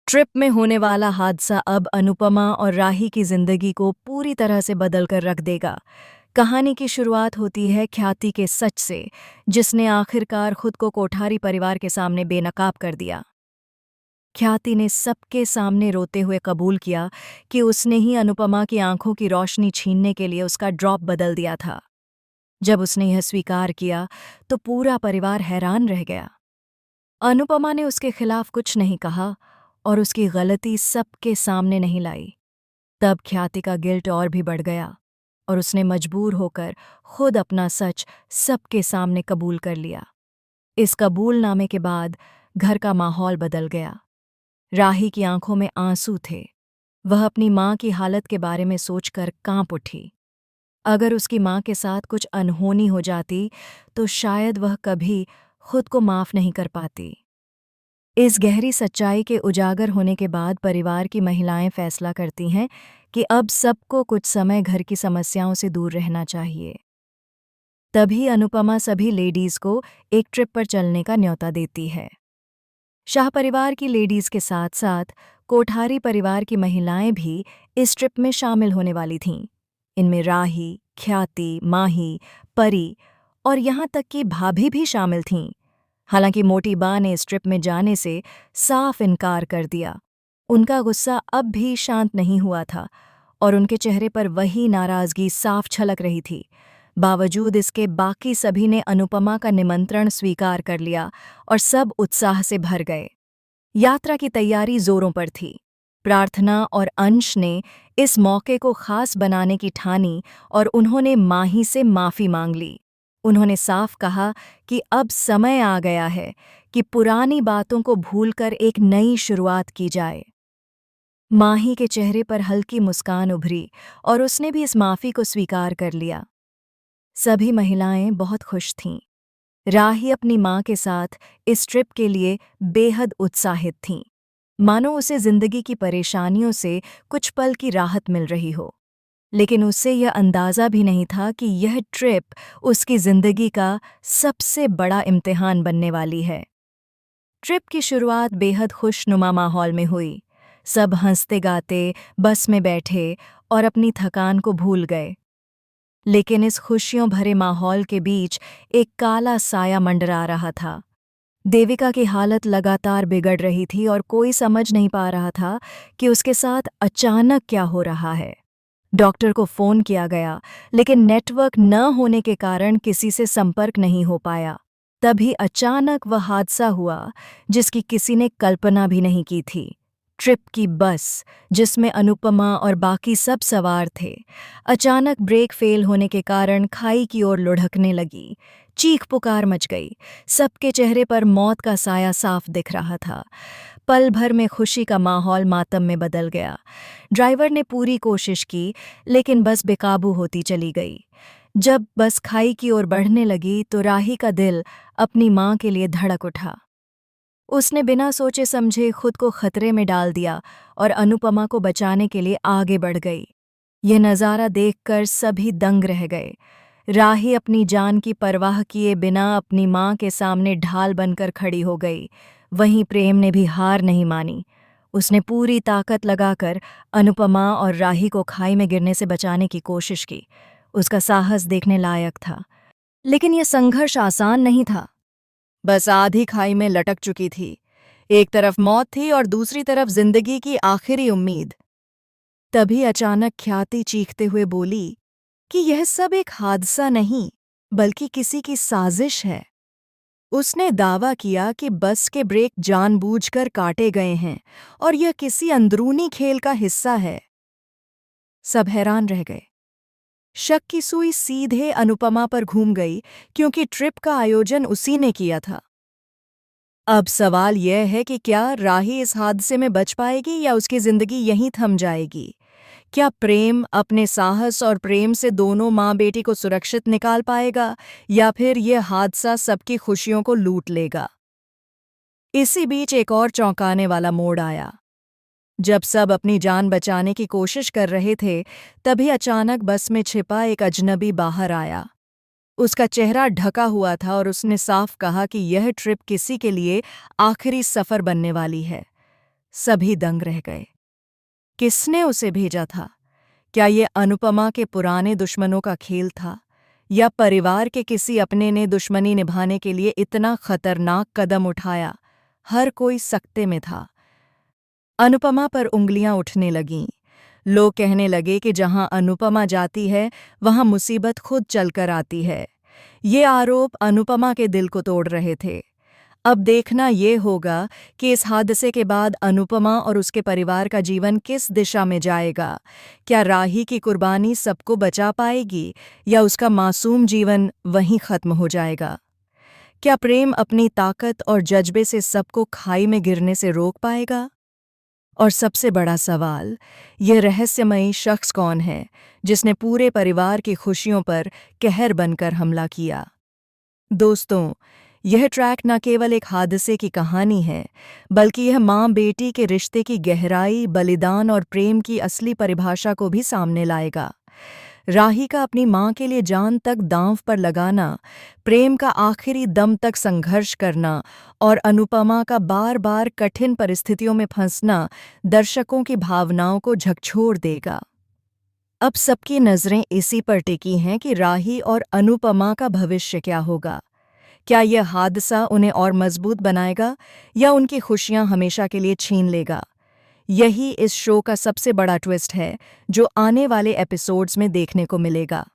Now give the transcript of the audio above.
Trip में होने वाला हादसा अब अनुपमा और राही की जिंदगी को पूरी तरह से बदल कर रख देगा। कहानी की शुरुआत होती है ख्याति के सच से, जिसने आखिरकार खुद को कोठारी परिवार के सामने बेनकाब कर दिया। ख्याति ने सबके सामने रोते हुए कबूल किया कि उसने ही अनुपमा की आंखों की रोशनी छीनने के लिए उसका ड्रॉप बदल दिया था। जब उसने यह स्वीकार किया तो पूरा परिवार हैरान रह गया। अनुपमा ने उसके खिलाफ कुछ नहीं कहा और उसकी गलती सबके सामने नहीं लाई। तब ख्याति का गिल्ट और भी बढ़ गया और उसने मजबूर होकर खुद अपना सच सबके सामने कबूल कर लिया। इस कबूलनामे के बाद घर का माहौल बदल गया। राही की आंखों में आंसू थे। वह अपनी माँ की हालत के बारे में सोचकर कांप उठी। अगर उसकी माँ के साथ कुछ अनहोनी हो जाती तो शायद वह कभी खुद को माफ़ नहीं कर पाती। इस गहरी सच्चाई के उजागर होने के बाद परिवार की महिलाएं फैसला करती हैं कि अब सबको कुछ समय घर की समस्याओं से दूर रहना चाहिए। तभी अनुपमा सभी लेडीज को एक ट्रिप पर चलने का न्योता देती है। शाह परिवार की लेडीज के साथ साथ कोठारी परिवार की महिलाएं भी इस ट्रिप में शामिल होने वाली थीं। इनमें राही, ख्याति, माही, परी और यहाँ तक कि भाभी भी शामिल थीं। हालांकि मोटी बा ने इस ट्रिप में जाने से साफ इनकार कर दिया। उनका गुस्सा अब भी शांत नहीं हुआ था और उनके चेहरे पर वही नाराजगी साफ छलक रही थी। बावजूद इसके बाकी सभी ने अनुपमा का निमंत्रण स्वीकार कर लिया और सब उत्साह से भर गए। यात्रा की तैयारी जोरों पर थी। प्रार्थना और अंश ने इस मौके को खास बनाने की ठानी और उन्होंने माही से माफ़ी मांग ली। उन्होंने साफ कहा कि अब समय आ गया है कि पुरानी बातों को भूलकर एक नई शुरुआत की जाए। माही के चेहरे पर हल्की मुस्कान उभरी और उसने भी इस माफ़ी को स्वीकार कर लिया। सभी महिलाएं बहुत खुश थीं। राही अपनी माँ के साथ इस ट्रिप के लिए बेहद उत्साहित थीं, मानो उसे जिंदगी की परेशानियों से कुछ पल की राहत मिल रही हो। लेकिन उसे यह अंदाज़ा भी नहीं था कि यह ट्रिप उसकी ज़िंदगी का सबसे बड़ा इम्तिहान बनने वाली है। ट्रिप की शुरुआत बेहद खुशनुमा माहौल में हुई। सब हंसते गाते बस में बैठे और अपनी थकान को भूल गए। लेकिन इस खुशियों भरे माहौल के बीच एक काला साया मंडरा रहा था। देविका की हालत लगातार बिगड़ रही थी और कोई समझ नहीं पा रहा था कि उसके साथ अचानक क्या हो रहा है। डॉक्टर को फ़ोन किया गया, लेकिन नेटवर्क न होने के कारण किसी से संपर्क नहीं हो पाया। तभी अचानक वह हादसा हुआ जिसकी किसी ने कल्पना भी नहीं की थी। ट्रिप की बस, जिसमें अनुपमा और बाकी सब सवार थे, अचानक ब्रेक फेल होने के कारण खाई की ओर लुढ़कने लगी। चीख पुकार मच गई। सबके चेहरे पर मौत का साया साफ दिख रहा था। पल भर में खुशी का माहौल मातम में बदल गया। ड्राइवर ने पूरी कोशिश की, लेकिन बस बेकाबू होती चली गई। जब बस खाई की ओर बढ़ने लगी तो राही का दिल अपनी माँ के लिए धड़क उठा। उसने बिना सोचे समझे खुद को खतरे में डाल दिया और अनुपमा को बचाने के लिए आगे बढ़ गई। यह नज़ारा देखकर सभी दंग रह गए। राही अपनी जान की परवाह किए बिना अपनी माँ के सामने ढाल बनकर खड़ी हो गई। वहीं प्रेम ने भी हार नहीं मानी। उसने पूरी ताकत लगाकर अनुपमा और राही को खाई में गिरने से बचाने की कोशिश की। उसका साहस देखने लायक था, लेकिन यह संघर्ष आसान नहीं था। बस आधी खाई में लटक चुकी थी। एक तरफ मौत थी और दूसरी तरफ जिंदगी की आखिरी उम्मीद। तभी अचानक ख्याति चीखते हुए बोली कि यह सब एक हादसा नहीं, बल्कि किसी की साजिश है। उसने दावा किया कि बस के ब्रेक जानबूझकर काटे गए हैं और यह किसी अंदरूनी खेल का हिस्सा है। सब हैरान रह गए। शक की सुई सीधे अनुपमा पर घूम गई, क्योंकि ट्रिप का आयोजन उसी ने किया था। अब सवाल यह है कि क्या राही इस हादसे में बच पाएगी या उसकी जिंदगी यहीं थम जाएगी? क्या प्रेम अपने साहस और प्रेम से दोनों माँ बेटी को सुरक्षित निकाल पाएगा, या फिर यह हादसा सबकी खुशियों को लूट लेगा? इसी बीच एक और चौंकाने वाला मोड़ आया। जब सब अपनी जान बचाने की कोशिश कर रहे थे, तभी अचानक बस में छिपा एक अजनबी बाहर आया। उसका चेहरा ढका हुआ था और उसने साफ कहा कि यह ट्रिप किसी के लिए आखिरी सफ़र बनने वाली है। सभी दंग रह गए। किसने उसे भेजा था? क्या ये अनुपमा के पुराने दुश्मनों का खेल था, या परिवार के किसी अपने ने दुश्मनी निभाने के लिए इतना खतरनाक कदम उठाया? हर कोई सकते में था। अनुपमा पर उंगलियां उठने लगीं। लोग कहने लगे कि जहां अनुपमा जाती है वहां मुसीबत खुद चलकर आती है। ये आरोप अनुपमा के दिल को तोड़ रहे थे। अब देखना ये होगा कि इस हादसे के बाद अनुपमा और उसके परिवार का जीवन किस दिशा में जाएगा। क्या राही की कुर्बानी सबको बचा पाएगी, या उसका मासूम जीवन वहीं खत्म हो जाएगा? क्या प्रेम अपनी ताकत और जज्बे से सबको खाई में गिरने से रोक पाएगा? और सबसे बड़ा सवाल, यह रहस्यमयी शख्स कौन है जिसने पूरे परिवार की खुशियों पर कहर बनकर हमला किया? दोस्तों, यह ट्रैक न केवल एक हादसे की कहानी है, बल्कि यह माँ-बेटी के रिश्ते की गहराई, बलिदान और प्रेम की असली परिभाषा को भी सामने लाएगा। राही का अपनी माँ के लिए जान तक दांव पर लगाना, प्रेम का आखिरी दम तक संघर्ष करना और अनुपमा का बार-बार कठिन परिस्थितियों में फंसना दर्शकों की भावनाओं को झकझोर देगा। अब सबकी नज़रें इसी पर टिकी हैं कि राही और अनुपमा का भविष्य क्या होगा। क्या यह हादसा उन्हें और मजबूत बनाएगा, या उनकी खुशियां हमेशा के लिए छीन लेगा? यही इस शो का सबसे बड़ा ट्विस्ट है, जो आने वाले एपिसोड्स में देखने को मिलेगा।